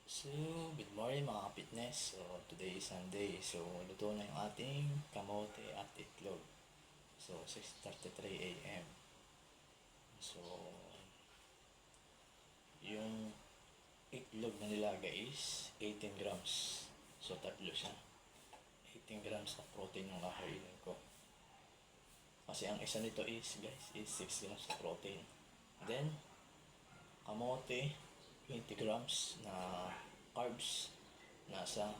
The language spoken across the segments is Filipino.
So, good morning mga ka-fitness. So, today is Sunday. So, luto na yung ating kamote at itlog. So, 6:33 a.m. So, yung itlog na nilaga is 18 grams. So, tatlo siya. 18 grams na protein yung kakainin ko. Kasi ang isa nito is, guys, is 6 grams na protein. Then, kamote, 20 grams na carbs, nasa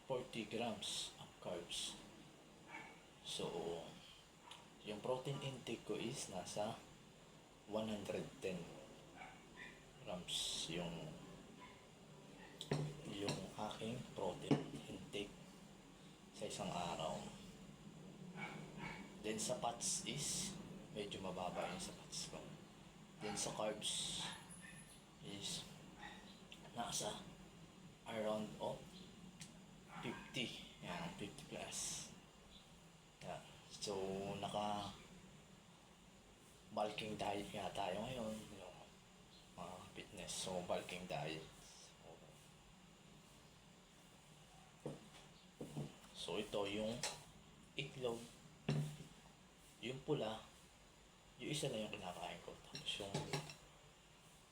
40 grams of carbs. So, yung protein intake ko is nasa 110 grams yung aking protein intake sa isang araw. Then sa fats is medyo mababa yung sa fats ko. Then sa carbs is nasa around of 50. Yan, 50 plus. Yan. So, bulking diet nga tayo ngayon. Yung mga fitness. So, bulking diet. So, ito yung itlog. Yung pula, yung isa na yung kinakain ko. Tapos yung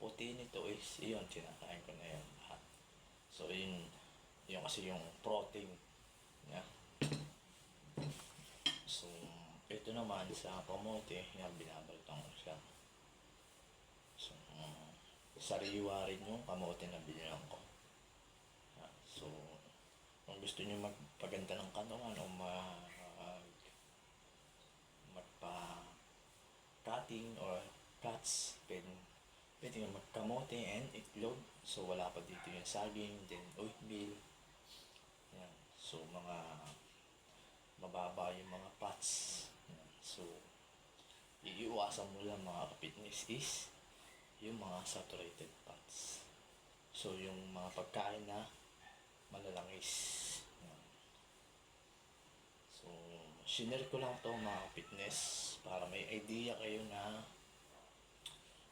puti nito is, yun, kinakain ko na yun lahat. So, yung kasi yung protein niya. So, ito naman sa kamote, yan, binabalatan ko siya. So, sariwa rin yung kamote na binilang ko. Yan. So, kung gusto nyo magpaganda ng katawan o magpa-cutting or cuts, pwede nga magkamote and itlog. So, wala pa dito yung saging, then oatmeal. Yan. So, mababa yung mga fats. Yan. So, iiwasan mo lang mga ka-fitness is yung mga saturated fats. So, yung mga pagkain na malalangis. Yan. So, sinare ko lang to mga fitness para may idea kayo na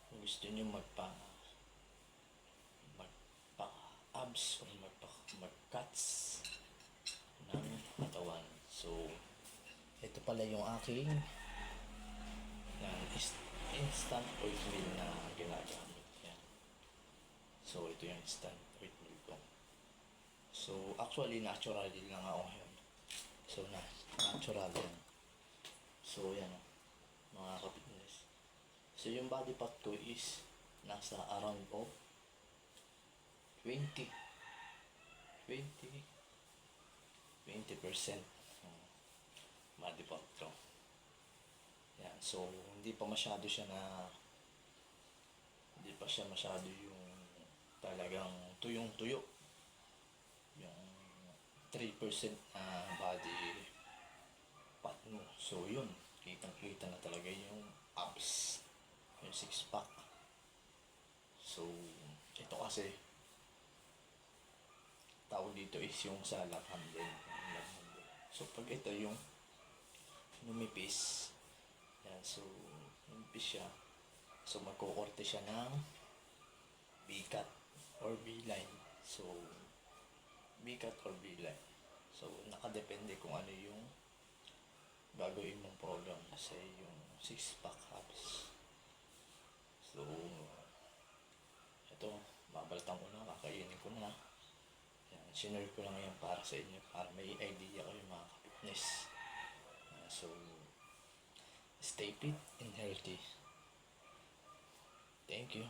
kung gusto nyo magpa-abs o mag-cuts ng katawan. So, ito pala yung aking instant oatmeal na ginagamit. Yan. So, ito yung instant oatmeal ko. So, actually, natural din lang ako ngayon. So, natural yan. So, yan o. Mga ka-fitness. So, yung body fat ko is nasa around of 20% body fat ko. Yan. So, hindi pa siya masyado yung talagang tuyong-tuyo. Yung 3% na body fat mo. So, yun. Kitang-kita na talaga yung abs. Yung 6-pack. So, ito kasi tawag dito is yung sa love handle. So, pag ito yung numipis, yan, so, numipis siya. So, magkukorte siya ng B-cut or B-line. So, B-cut or B-line. So, nakadepende kung ano yung gagawin mong program sa yung 6-pack abs. So, ito, babalatan ko na, kakainin ko na. Yan, sinare ko lang yan para sa inyo, para may idea kayo mga ka-fitness. So, stay fit and healthy. Thank you.